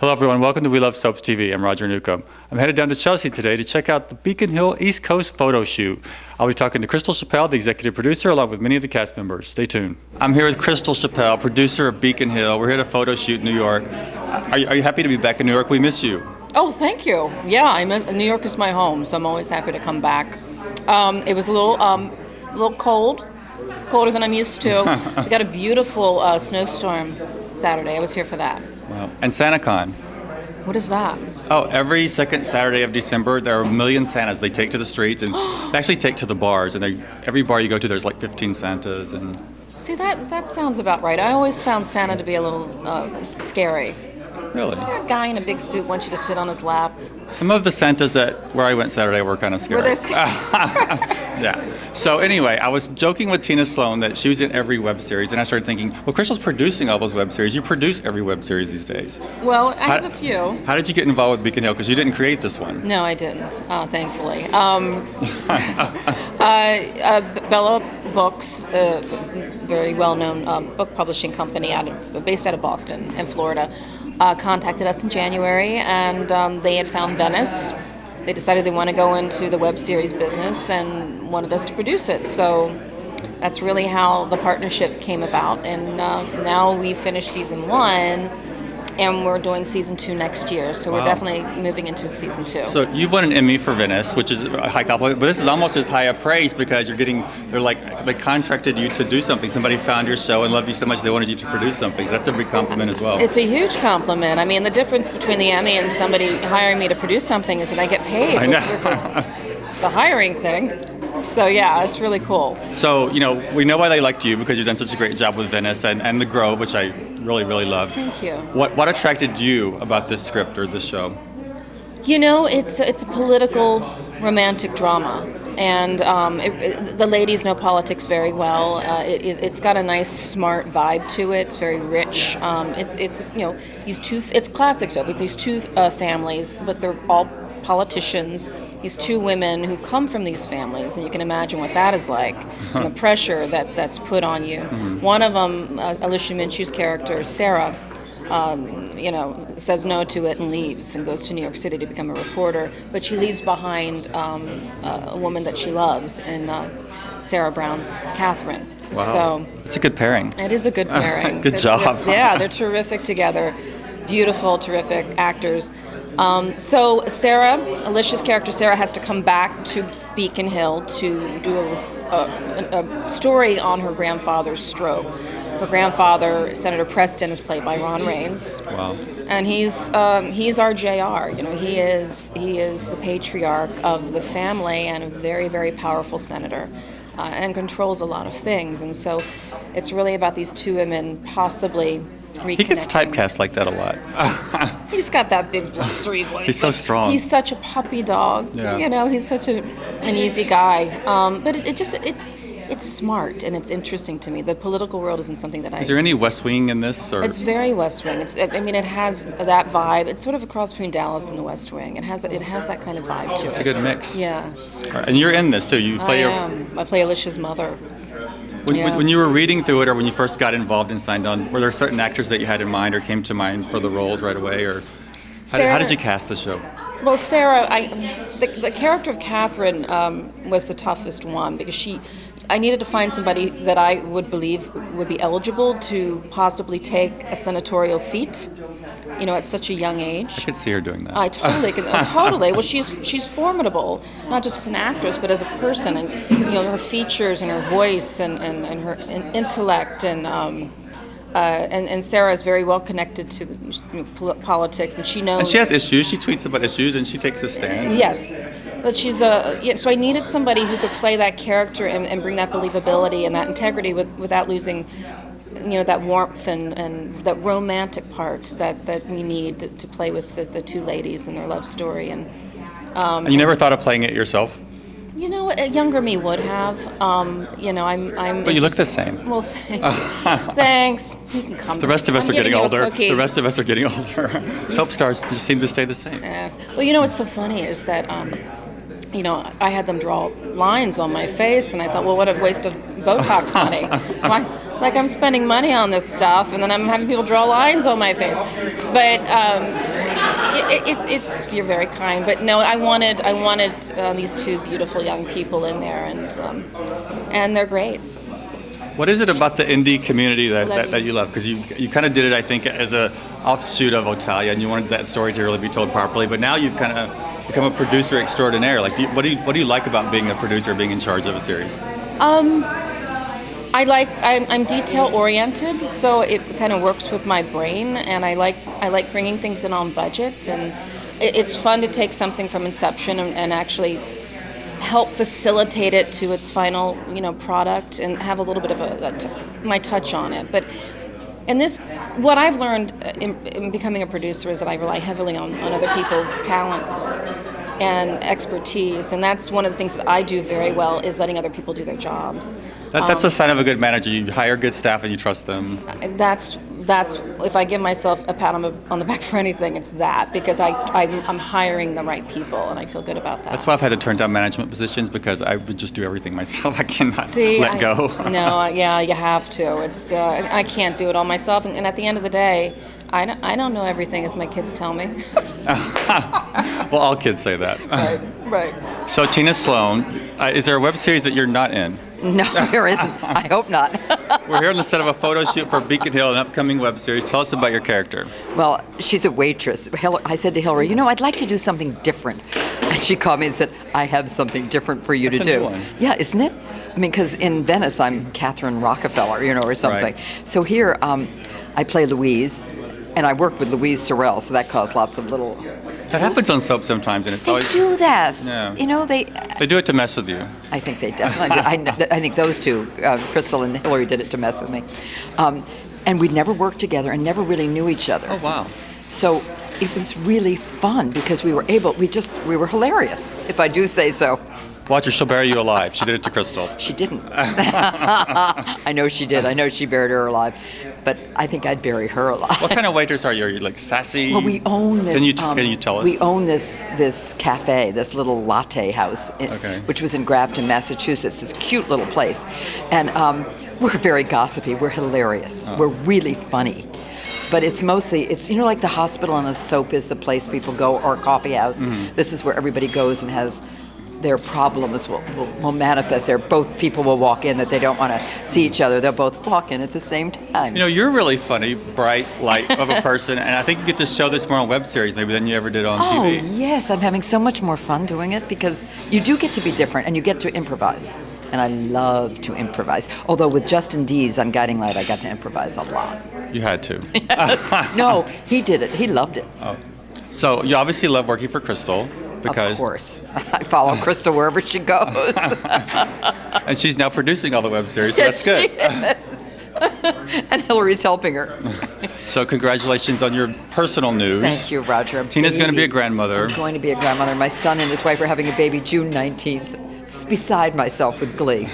Hello everyone, welcome to We Love Soaps TV. I'm Roger Newcomb. I'm headed down to Chelsea today to check out the Beacon Hill East Coast photo shoot. I'll be talking to Crystal Chappell, the executive producer, along with many of the cast members. Stay tuned. I'm here with Crystal Chappell, producer of Beacon Hill. We're here at a photo shoot in New York. Are you happy to be back in New York? We miss you. Oh, thank you. Yeah, New York is my home, so I'm always happy to come back. It was a little cold, colder than I'm used to. We got a beautiful snowstorm Saturday. I was here for that. Wow. And SantaCon. What is that? Oh, every second Saturday of December, there are a million Santas they take to the streets, and they actually take to the bars. And every bar you go to, there's like 15 Santas. And see, that sounds about right. I always found Santa to be a little scary. Really? A guy in a big suit wants you to sit on his lap. Some of the Santas where I went Saturday were kind of scary. Were they scary? Yeah. So anyway, I was joking with Tina Sloan that she was in every web series, and I started thinking, well, Crystal's producing all those web series. You produce every web series these days. Well, I have a few. How did you get involved with Beacon Hill? Because you didn't create this one. No, I didn't, thankfully. Bella Books, a very well-known book publishing company based out of Boston and Florida, contacted us in January, and they had found Venice. They decided they want to go into the web series business and wanted us to produce it. So that's really how the partnership came about. And now we finished season 1, and we're doing season 2 next year. So we're definitely moving into season 2. So you've won an Emmy for Venice, which is a high compliment, but this is almost as high a praise because they contracted you to do something. Somebody found your show and loved you so much they wanted you to produce something. So that's a big compliment as well. It's a huge compliment. I mean, the difference between the Emmy and somebody hiring me to produce something is that I get paid. I know. The hiring thing. So yeah, it's really cool. So, we know why they liked you because you've done such a great job with Venice and The Grove, which I really, really love. Thank you. What attracted you about this script or this show? It's a political romantic drama, and the ladies know politics very well. It's got a nice, smart vibe to it. It's very rich. It's classic soap with these two families, but they're all politicians. These two women who come from these families, and you can imagine what that is like, and the pressure that's put on you. Mm-hmm. One of them, Alicia Minshew's character, Sarah, says no to it and leaves and goes to New York City to become a reporter. But she leaves behind a woman that she loves, in Sarah Brown's Catherine. Wow. So it's a good pairing. It is a good pairing. Good job. Yeah, they're terrific together. Beautiful, terrific actors. So Sarah, Alicia's character Sarah, has to come back to Beacon Hill to do a story on her grandfather's stroke. Her grandfather, Senator Preston, is played by Ron Raines. Wow. And he's our JR. He is the patriarch of the family and a very, very powerful senator, and controls a lot of things. And so it's really about these two women possibly reconnecting. He gets typecast like that a lot. He's got that big blustery voice. He's so strong. He's such a puppy dog. Yeah. He's such an easy guy. But it's smart and it's interesting to me. The political world isn't something that Is there any West Wing in this? Or? It's very West Wing. It has that vibe. It's sort of a cross between Dallas and the West Wing. It has that kind of vibe to it. It's a good mix. Yeah. Right. And you're in this too. You play I play Alicia's mother. When you were reading through it, or when you first got involved and signed on, were there certain actors that you had in mind or came to mind for the roles right away, or how did you cast the show? Well, Sarah, the character of Catherine was the toughest one because I needed to find somebody that I would believe would be eligible to possibly take a senatorial seat, at such a young age. I could see her doing that. I totally can. Totally. Well, she's formidable, not just as an actress, but as a person, and her features and her voice and her intellect and Sarah is very well connected to politics, and she knows. And she has issues. She tweets about issues, and she takes a stand. Yes, but she's so I needed somebody who could play that character and bring that believability and that integrity without losing, that warmth and that romantic part that we need to play with the two ladies and their love story. And you never thought of playing it yourself? You know what? A younger me would have. I'm. But you look the same. Well, thanks. You can come. The rest of us are getting older. The rest of us are getting older. Soap stars just seem to stay the same. Well, what's so funny is that I had them draw lines on my face, and I thought, well, what a waste of Botox money. I'm spending money on this stuff, and then I'm having people draw lines on my face. But It's you're very kind, but no, I wanted these two beautiful young people in there, and they're great. What is it about the indie community that you love? Because you kind of did it, I think, as a offshoot of Otalia, and you wanted that story to really be told properly. But now you've kind of become a producer extraordinaire. Like, what do you like about being a producer, being in charge of a series? I'm detail oriented, so it kind of works with my brain, and I like bringing things in on budget, and it's fun to take something from inception and actually help facilitate it to its final, product, and have a little bit of my touch on it. But in this, what I've learned in becoming a producer is that I rely heavily on other people's talents and expertise, and that's one of the things that I do very well, is letting other people do their jobs. That's a sign of a good manager. You hire good staff and you trust them. That's if I give myself a pat on the back for anything, it's that, because I'm hiring the right people, and I feel good about that. That's why I've had to turn down management positions, because I would just do everything myself. I cannot let go. No, yeah, you have to. It's I can't do it all myself, and at the end of the day, I don't know everything, as my kids tell me. Well, all kids say that. Right. So Tina Sloan, is there a web series that you're not in? No, there isn't. I hope not. We're here on the set of a photo shoot for Beacon Hill, an upcoming web series. Tell us about your character. Well, she's a waitress. I said to Hillary, I'd like to do something different. And she called me and said, I have something different for you to do. That's a new one. Yeah, isn't it? I mean, because in Venice, I'm Catherine Rockefeller, or something. Right. So here, I play Louise, and I work with Louise Casell, so that caused lots of little... That happens on soap sometimes, and it's They always... do that. Yeah. They do it to mess with you. I think they definitely did. I think those two, Crystal and Hillary, did it to mess with me. And we'd never worked together and never really knew each other. Oh, wow. So it was really fun, because we were hilarious, if I do say so. Watch her, she'll bury you alive. She did it to Crystal. She didn't. I know she did. I know she buried her alive. But I think I'd bury her alive. What kind of waitress are you? Are you like sassy? Well, we own this. Can you tell us? We own this cafe, this little latte house, which was in Grafton, Massachusetts. This cute little place, and we're very gossipy. We're hilarious. Oh. We're really funny. But it's mostly, like the hospital and a soap is the place people go, or a coffee house. Mm-hmm. This is where everybody goes and has their problems will manifest there. Both people will walk in that they don't want to see each other. They'll both walk in at the same time. You're really funny, bright, light of a person, and I think you get to show this more on web series maybe than you ever did on TV. Oh, yes. I'm having so much more fun doing it, because you do get to be different and you get to improvise. And I love to improvise. Although with Justin Dees on Guiding Light, I got to improvise a lot. You had to. Yes. No, he did it. He loved it. Oh. So you obviously love working for Crystal. Because, of course. I follow Crystal wherever she goes. And she's now producing all the web series, so Yes, that's good. She is. And Hillary's helping her. So congratulations on your personal news. Thank you, Roger. Tina's going to be a grandmother. I'm going to be a grandmother. My son and his wife are having a baby June 19th. Beside myself with glee.